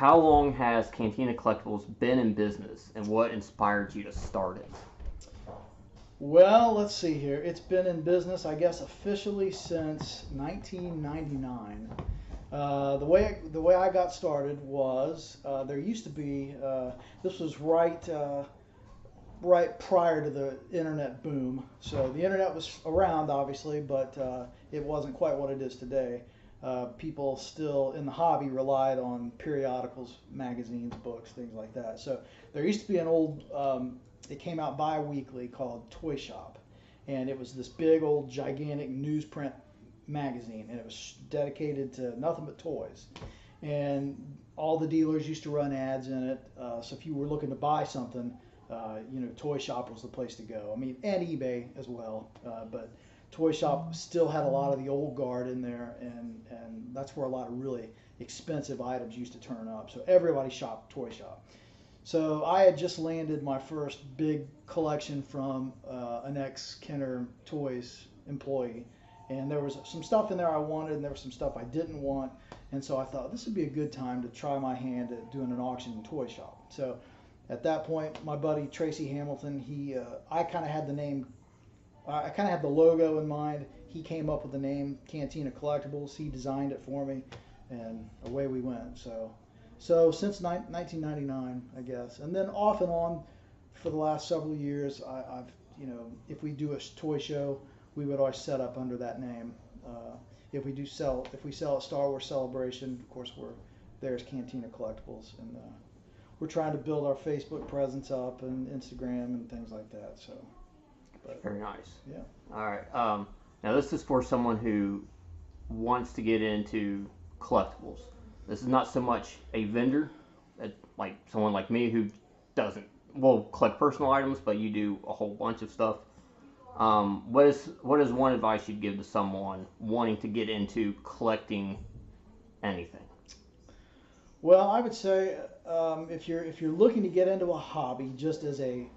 how long has Cantina Collectibles been in business, and what inspired you to start it? Well, let's see here. It's been in business, I guess, officially since 1999. The way I got started was there used to be this was right prior to the internet boom. So the internet was around, obviously, but it wasn't quite what it is today. People still in the hobby relied on periodicals, magazines, books, things like that. So there used to be an old, it came out bi-weekly called Toy Shop. And it was this big old gigantic newsprint magazine, and it was dedicated to nothing but toys. And all the dealers used to run ads in it. So if you were looking to buy something, Toy Shop was the place to go. I mean, and eBay as well, but Toy Shop still had a lot of the old guard in there, and that's where a lot of really expensive items used to turn up. So everybody shopped Toy Shop. So I had just landed my first big collection from an ex-Kenner Toys employee, and there was some stuff in there I wanted, and there was some stuff I didn't want, and so I thought this would be a good time to try my hand at doing an auction in Toy Shop. So at that point, my buddy Tracy Hamilton, I kind of had the name, I kind of had the logo in mind. He came up with the name Cantina Collectibles. He designed it for me, and away we went. So since 1999, I guess, and then off and on for the last several years, I've if we do a toy show, we would always set up under that name. If we sell a Star Wars Celebration, of course there's Cantina Collectibles, and we're trying to build our Facebook presence up and Instagram and things like that. So, but Very nice. yeah. All right. Now this is for someone who wants to get into collectibles. This is not so much a vendor, like someone like me who doesn't collect personal items, but you do a whole bunch of stuff. What is one advice you'd give to someone wanting to get into collecting anything? Well, I would say if you're looking to get into a hobby just as a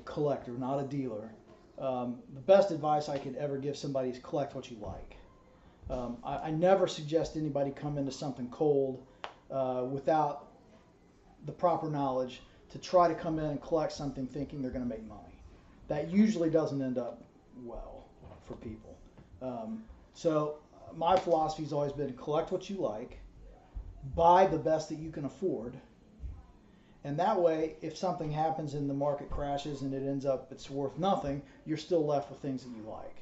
collector, not a dealer, the best advice I could ever give somebody is collect what you like. I never suggest anybody come into something cold without the proper knowledge to try to come in and collect something thinking they're going to make money. That usually doesn't end up well for people. So my philosophy has always been collect what you like, buy the best that you can afford, and that way, if something happens and the market crashes and it ends up it's worth nothing, you're still left with things that you like.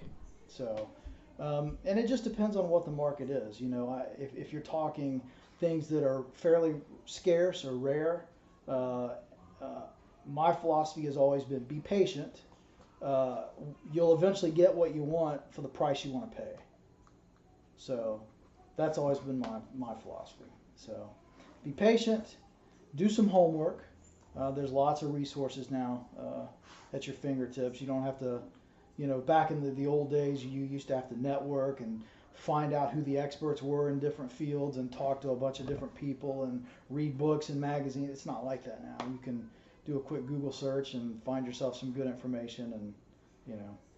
So, and it just depends on what the market is. If you're talking things that are fairly scarce or rare, my philosophy has always been be patient. You'll eventually get what you want for the price you want to pay. So that's always been my philosophy. So be patient, do some homework. There's lots of resources now at your fingertips. You don't have to, back in the old days, you used to have to network and find out who the experts were in different fields and talk to a bunch of different people and read books and magazines. It's not like that now. You can do a quick Google search and find yourself some good information, and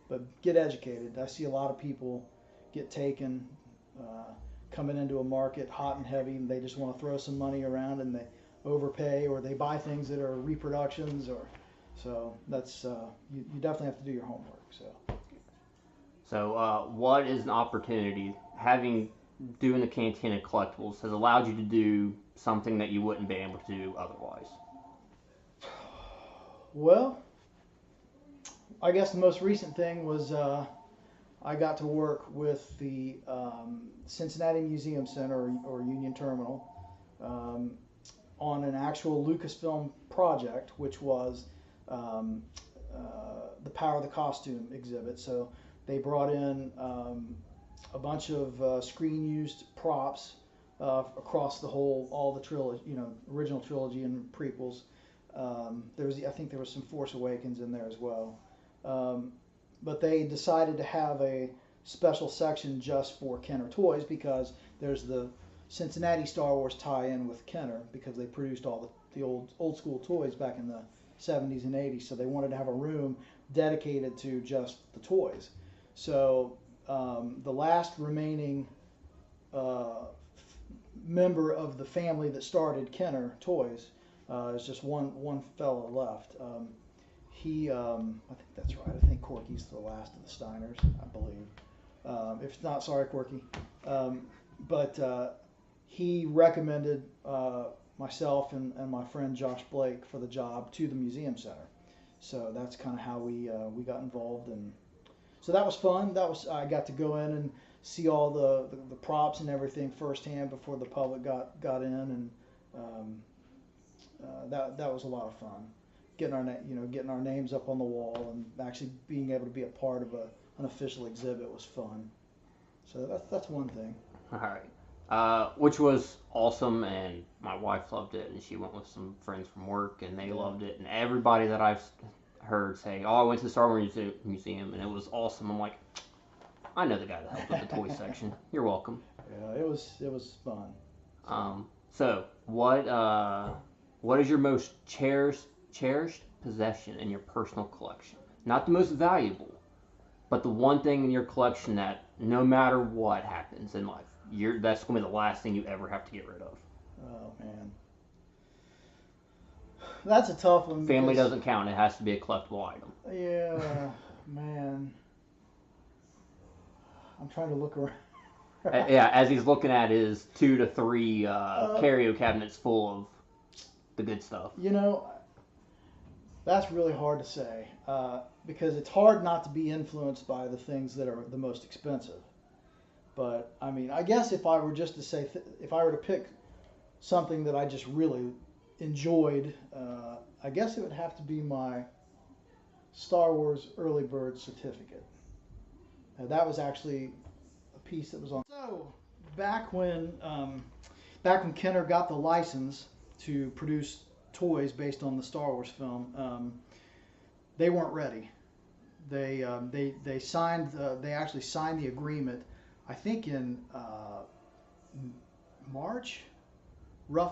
but get educated. I see a lot of people get taken coming into a market hot and heavy, and they just want to throw some money around and they overpay, or they buy things that are reproductions, or so that's you definitely have to do your homework. So, what is an opportunity having doing the Cantina Collectibles has allowed you to do something that you wouldn't be able to do otherwise? Well, I guess the most recent thing was I got to work with the Cincinnati Museum Center, or Union Terminal, on an actual Lucasfilm project, which was the Power of the Costume exhibit. So they brought in a bunch of screen-used props across all the trilogy, original trilogy and prequels. I think there was some Force Awakens in there as well. But they decided to have a special section just for Kenner toys, because there's the Cincinnati Star Wars tie-in with Kenner, because they produced all the old school toys back in the 70s and 80s. So they wanted to have a room dedicated to just the toys. So the last remaining member of the family that started Kenner Toys. It's just one fella left. I think that's right. I think Corky's the last of the Steiners, I believe. If it's not, sorry, Corky. But he recommended myself and my friend Josh Blake for the job to the museum center. So that's kind of how we got involved, and so that was fun. I got to go in and see all the props and everything firsthand before the public got in, and that was a lot of fun. Getting our names up on the wall and actually being able to be a part of an official exhibit was fun. So that's one thing. All right. Which was awesome, and my wife loved it, and she went with some friends from work, and they loved it, and everybody that I've heard say, "Oh, I went to the Star Wars Museum, and it was awesome." I'm like, I know the guy that helped with the toy section. You're welcome. Yeah, it was fun. So what is your most cherished possession in your personal collection? Not the most valuable, but the one thing in your collection that no matter what happens in life, that's going to be the last thing you ever have to get rid of. Oh man, that's a tough one. Family doesn't count. It has to be a collectible item. Yeah, man. I'm trying to look around. Yeah, as he's looking at his 2 to 3 curio cabinets full of the good stuff. That's really hard to say because it's hard not to be influenced by the things that are the most expensive. But I mean, I guess if I were just to say, if I were to pick something that I just really enjoyed, I guess it would have to be my Star Wars Early Bird certificate. That was actually a piece that was on. So back when Kenner got the license to produce toys based on the Star Wars film, they weren't ready. They actually signed the agreement, I think in March,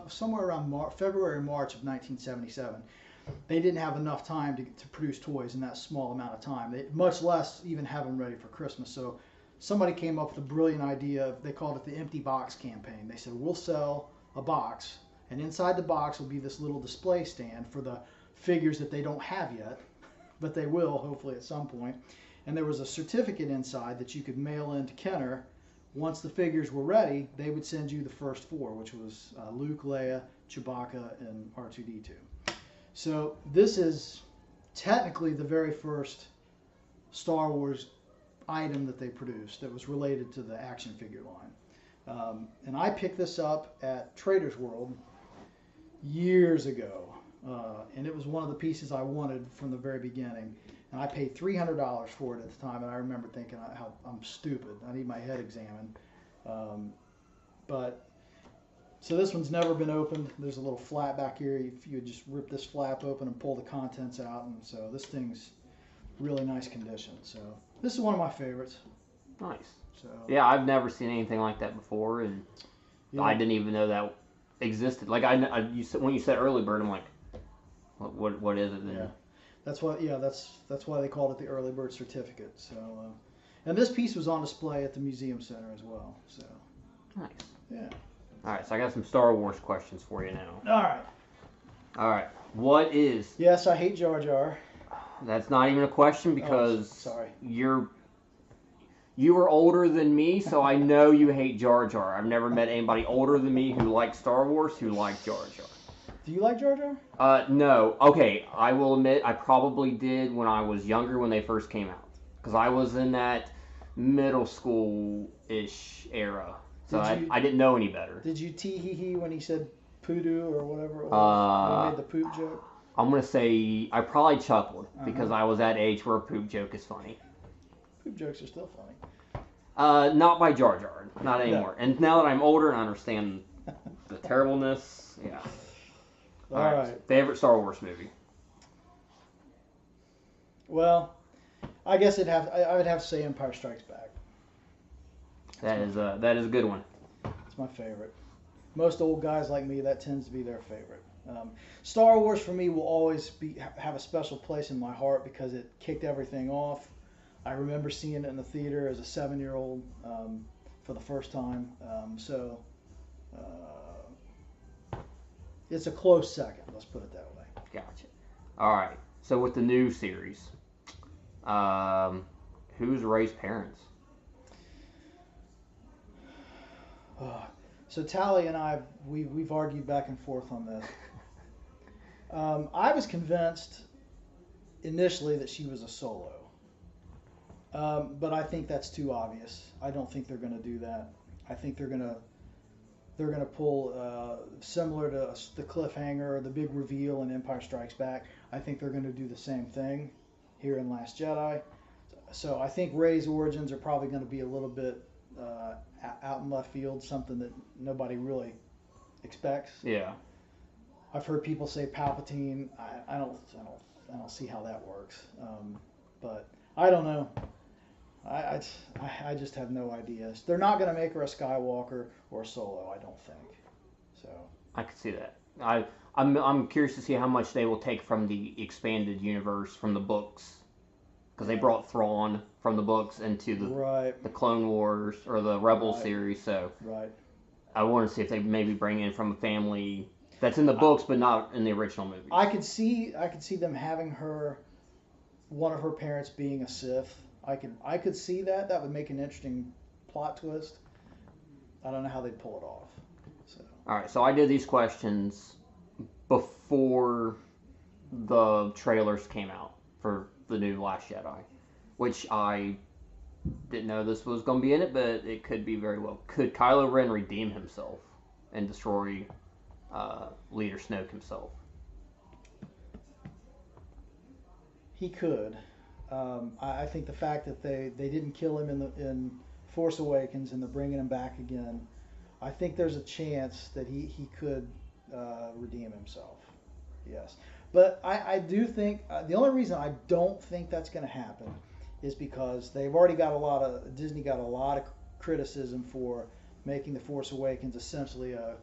somewhere around February, March of 1977. They didn't have enough time to produce toys in that small amount of time, much less even have them ready for Christmas. So somebody came up with a brilliant idea. They called it the empty box campaign. They said, we'll sell a box, and inside the box will be this little display stand for the figures that they don't have yet, but they will hopefully at some point. And there was a certificate inside that you could mail into Kenner. Once the figures were ready, they would send you the first 4, which was Luke, Leia, Chewbacca, and R2-D2. So this is technically the very first Star Wars item that they produced that was related to the action figure line. And I picked this up at Trader's World years ago. And it was one of the pieces I wanted from the very beginning. And I paid $300 for it at the time, and I remember thinking how I'm stupid. I need my head examined. So this one's never been opened. There's a little flap back here. If you would just rip this flap open and pull the contents out, and so this thing's really nice condition. So this is one of my favorites. Nice. So yeah, I've never seen anything like that before, and I didn't even know that existed. Like when you said early bird, I'm like, what is it? Yeah. That's why they called it the early bird certificate. So, and this piece was on display at the museum center as well. So, nice. Yeah. All right, so I got some Star Wars questions for you now. All right. What is? Yes, I hate Jar Jar. That's not even a question because sorry. You were older than me, so I know you hate Jar Jar. I've never met anybody older than me who liked Star Wars who liked Jar Jar. Do you like Jar Jar? No. Okay, I will admit I probably did when I was younger when they first came out. Because I was in that middle school-ish era. So I didn't know any better. Did you tee-hee-hee when he said poodoo or whatever it was? When he made the poop joke? I'm going to say I probably chuckled because I was that age where a poop joke is funny. Poop jokes are still funny. Not by Jar Jar. Not anymore. No. And now that I'm older and understand the terribleness, yeah. All right. Favorite Star Wars movie? Well, I guess I would have to say Empire Strikes Back. That is a good one. It's my favorite. Most old guys like me, that tends to be their favorite. Star Wars for me will always have a special place in my heart because it kicked everything off. I remember seeing it in the theater as a 7-year-old for the first time. So It's a close second. Let's put it that way. Gotcha. All right. So with the new series, who's Rey's parents? So Tally and I, we've argued back and forth on this. I was convinced initially that she was a solo, but I think that's too obvious. I don't think they're going to do that. I think they're going to pull similar to the cliffhanger, the big reveal in Empire Strikes Back. I think they're going to do the same thing here in Last Jedi. So I think Rey's origins are probably going to be a little bit out in left field, something that nobody really expects. Yeah. I've heard people say Palpatine. I don't see how that works. But I don't know. I just have no idea. They're not going to make her a Skywalker or a Solo, I don't think. So I could see that. I'm curious to see how much they will take from the expanded universe from the books, because they brought Thrawn from the books into the Clone Wars or the Rebel series. So I want to see if they maybe bring in from a family that's in the books but not in the original movies. I could see them having one of her parents being a Sith. I could see that. That would make an interesting plot twist. I don't know how they'd pull it off. So. All right, so I did these questions before the trailers came out for the new Last Jedi, which I didn't know this was going to be in it, but it could be very well. Could Kylo Ren redeem himself and destroy Leader Snoke himself? He could. I think the fact that they didn't kill him in Force Awakens and they're bringing him back again, I think there's a chance that he could redeem himself. Yes. But I do think the only reason I don't think that's going to happen is because they've already got Disney got a lot of criticism for making The Force Awakens essentially a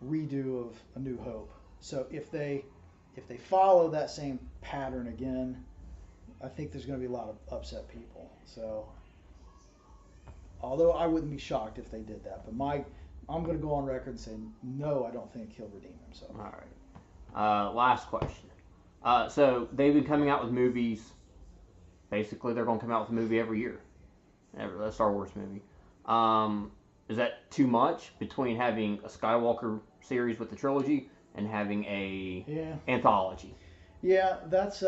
redo of A New Hope. So if they follow that same pattern again, I think there's going to be a lot of upset people. So, although I wouldn't be shocked if they did that, but I'm going to go on record and say no, I don't think he'll redeem himself. All right. Last question. So they've been coming out with movies. Basically, they're going to come out with a movie every year. A Star Wars movie. Is that too much between having a Skywalker series with the trilogy and having a anthology? Yeah, that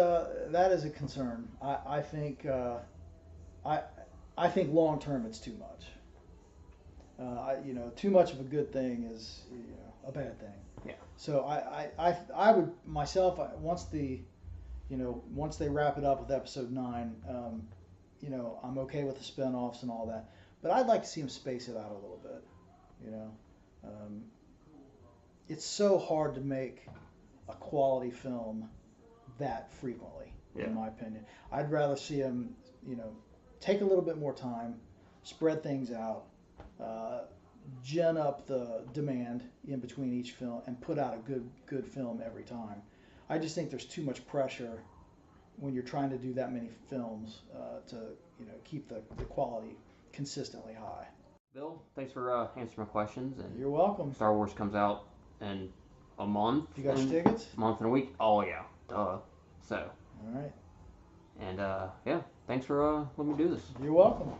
is a concern. I think long term it's too much. Too much of a good thing is a bad thing. Yeah. So I would myself once they wrap it up with Episode 9, I'm okay with the spinoffs and all that, but I'd like to see them space it out a little bit. It's so hard to make a quality film that frequently, in my opinion. I'd rather see them, take a little bit more time, spread things out, gin up the demand in between each film, and put out a good film every time. I just think there's too much pressure when you're trying to do that many films to keep the quality consistently high. Bill, thanks for answering my questions. And you're welcome. Star Wars comes out in a month. You got your tickets? Month and a week. Oh yeah, duh. So. All right. And thanks for letting me do this. You're welcome.